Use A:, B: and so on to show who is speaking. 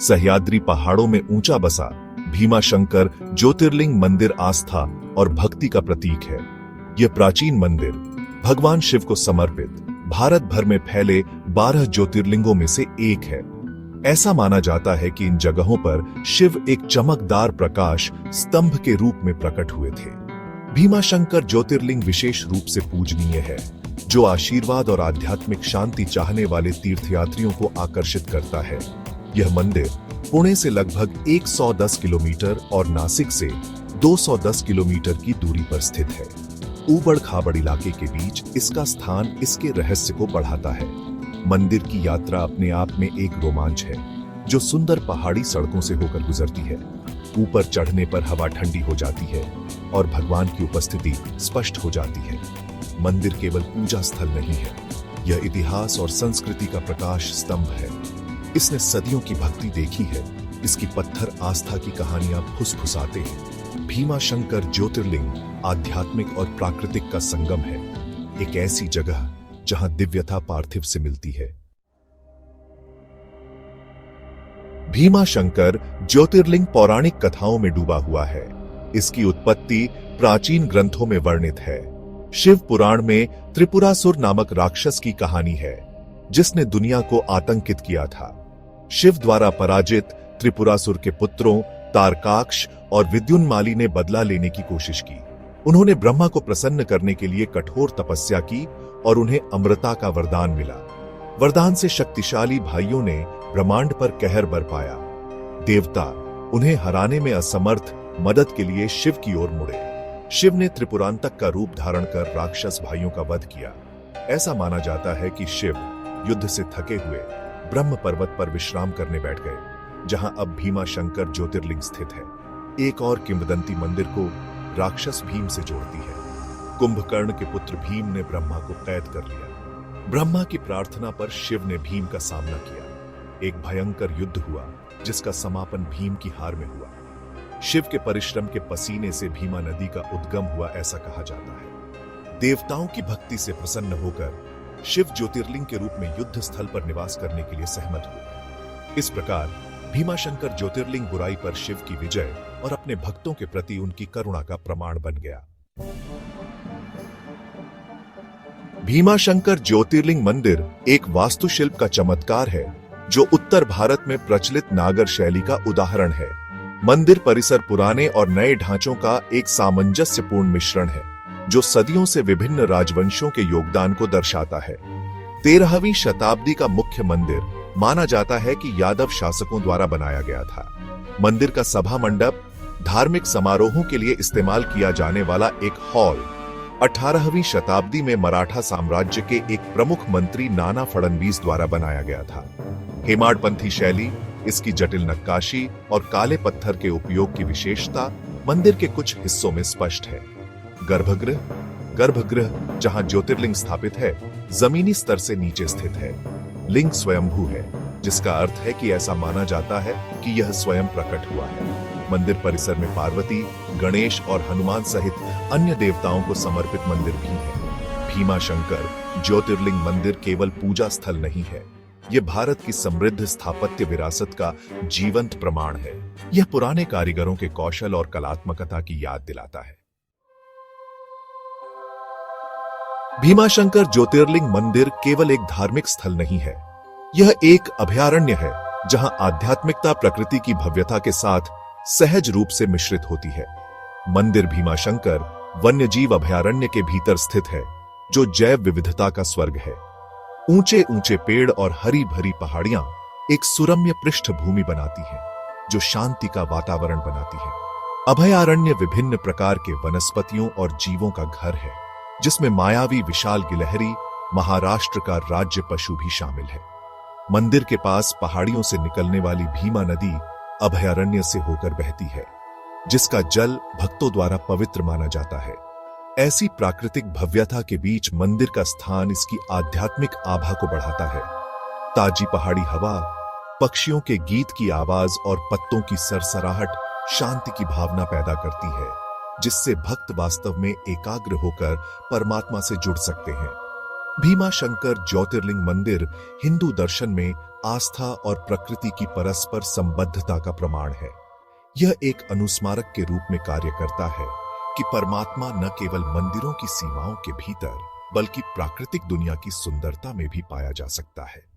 A: सह्याद्री पहाड़ों में ऊंचा बसा भीमाशंकर ज्योतिर्लिंग मंदिर आस्था और भक्ति का प्रतीक है। यह प्राचीन मंदिर भगवान शिव को समर्पित भारत भर में फैले 12 ज्योतिर्लिंगों में से एक है। ऐसा माना जाता है कि इन जगहों पर शिव एक चमकदार प्रकाश स्तंभ के रूप में प्रकट हुए थे। भीमाशंकर ज्योतिर्लिंग विशेष रूप से पूजनीय है, जो आशीर्वाद और आध्यात्मिक शांति चाहने वाले तीर्थयात्रियों को आकर्षित करता है। यह मंदिर पुणे से लगभग 110 किलोमीटर और नासिक से 210 किलोमीटर की दूरी पर स्थित है। ऊबड़ खाबड़ इलाके के बीच इसका स्थान इसके रहस्य को बढ़ाता है। मंदिर की यात्रा अपने आप में एक रोमांच है, जो सुंदर पहाड़ी सड़कों से होकर गुजरती है। ऊपर चढ़ने पर हवा ठंडी हो जाती है और भगवान की उपस्थिति स्पष्ट हो जाती है। मंदिर केवल पूजा स्थल नहीं है, यह इतिहास और संस्कृति का प्रकाश स्तंभ है। इसने सदियों की भक्ति देखी है। इसकी पत्थर आस्था की कहानियां फुसफुसाते हैं। भीमाशंकर ज्योतिर्लिंग आध्यात्मिक और प्राकृतिक का संगम है, एक ऐसी जगह जहां दिव्यता पार्थिव से मिलती है। भीमाशंकर ज्योतिर्लिंग पौराणिक कथाओं में डूबा हुआ है। इसकी उत्पत्ति प्राचीन ग्रंथों में वर्णित है। शिव पुराण में त्रिपुरासुर नामक राक्षस की कहानी है, जिसने दुनिया को आतंकित किया था। शिव द्वारा पराजित त्रिपुरासुर के पुत्रों तारकाक्ष और विद्युन्माली ने बदला लेने की कोशिश की। उन्होंने ब्रह्मा को प्रसन्न करने के लिए कठोर तपस्या की और उन्हें अमृता का वरदान मिला। वरदान से शक्तिशाली भाइयों ने ब्रह्मांड पर कहर बरपाया। देवता उन्हें हराने में असमर्थ मदद के लिए शिव की ओर मुड़े। शिव ने त्रिपुरांतक का रूप धारण कर राक्षस भाइयों का वध किया। ऐसा माना जाता है कि शिव युद्ध से थके हुए ब्रह्म पर्वत पर विश्राम करने बैठ गए, जहां अब भीमाशंकर ज्योतिर्लिंग स्थित है। एक और किंवदंती मंदिर को राक्षस भीम से जोड़ती है। कुंभकर्ण के पुत्र भीम ने ब्रह्मा को कैद कर लिया। ब्रह्मा की प्रार्थना पर शिव ने भीम का सामना किया। एक भयंकर युद्ध हुआ, जिसका समापन भीम की हार में हुआ। शिव के परिश्रम के पसीने से भीमा नदी का उद्गम हुआ, ऐसा कहा जाता है। देवताओं की भक्ति से प्रसन्न होकर शिव ज्योतिर्लिंग के रूप में युद्ध स्थल पर निवास करने के लिए सहमत हुए। इस प्रकार भीमाशंकर ज्योतिर्लिंग बुराई पर शिव की विजय और अपने भक्तों के प्रति उनकी करुणा का प्रमाण बन गया। भीमाशंकर ज्योतिर्लिंग मंदिर एक वास्तुशिल्प का चमत्कार है, जो उत्तर भारत में प्रचलित नागर शैली का उदाहरण है। मंदिर परिसर पुराने और नए ढांचों का एक सामंजस्यपूर्ण मिश्रण है, जो सदियों से विभिन्न राजवंशों के योगदान को दर्शाता है। 13वीं शताब्दी का मुख्य मंदिर माना जाता है कि यादव शासकों द्वारा बनाया गया था। मंदिर का सभा मंडप धार्मिक समारोहों के लिए इस्तेमाल किया जाने वाला एक हॉल 18वीं शताब्दी में मराठा साम्राज्य के एक प्रमुख मंत्री नाना फड़नवीस द्वारा बनाया गया था। हेमाडपंथी शैली, इसकी जटिल नक्काशी और काले पत्थर के उपयोग की विशेषता मंदिर के कुछ हिस्सों में स्पष्ट है। गर्भगृह जहां ज्योतिर्लिंग स्थापित है, जमीनी स्तर से नीचे स्थित है। लिंग स्वयंभू है, जिसका अर्थ है कि ऐसा माना जाता है कि यह स्वयं प्रकट हुआ है। मंदिर परिसर में पार्वती, गणेश और हनुमान सहित अन्य देवताओं को समर्पित मंदिर भी है। भीमाशंकर ज्योतिर्लिंग मंदिर केवल पूजा स्थल नहीं है, यह भारत की समृद्ध स्थापत्य विरासत का जीवंत प्रमाण है। यह पुराने कारीगरों के कौशल और कलात्मकता की याद दिलाता है। भीमाशंकर ज्योतिर्लिंग मंदिर केवल एक धार्मिक स्थल नहीं है, यह एक अभयारण्य है, जहां आध्यात्मिकता प्रकृति की भव्यता के साथ सहज रूप से मिश्रित होती है। मंदिर भीमाशंकर वन्यजीव अभयारण्य के भीतर स्थित है, जो जैव विविधता का स्वर्ग है। ऊंचे ऊंचे पेड़ और हरी भरी पहाड़ियां एक सुरम्य पृष्ठभूमि बनाती हैं, जो शांति का वातावरण बनाती है। अभयारण्य विभिन्न प्रकार के वनस्पतियों और जीवों का घर है, जिसमें मायावी विशाल गिलहरी, महाराष्ट्र का राज्य पशु भी शामिल है। मंदिर के पास पहाड़ियों से निकलने वाली भीमा नदी अभयारण्य से होकर बहती है, जिसका जल भक्तों द्वारा पवित्र माना जाता है। ऐसी प्राकृतिक भव्यता के बीच मंदिर का स्थान इसकी आध्यात्मिक आभा को बढ़ाता है। ताजी पहाड़ी हवा, पक्षियों के गीत की आवाज और पत्तों की सरसराहट शांति की भावना पैदा करती है, जिससे भक्त वास्तव में एकाग्र होकर परमात्मा से जुड़ सकते हैं। भीमा शंकर ज्योतिर्लिंग मंदिर हिंदू दर्शन में आस्था और प्रकृति की परस्पर संबद्धता का प्रमाण है। यह एक अनुस्मारक के रूप में कार्य करता है कि परमात्मा न केवल मंदिरों की सीमाओं के भीतर बल्कि प्राकृतिक दुनिया की सुंदरता में भी पाया जा सकता है।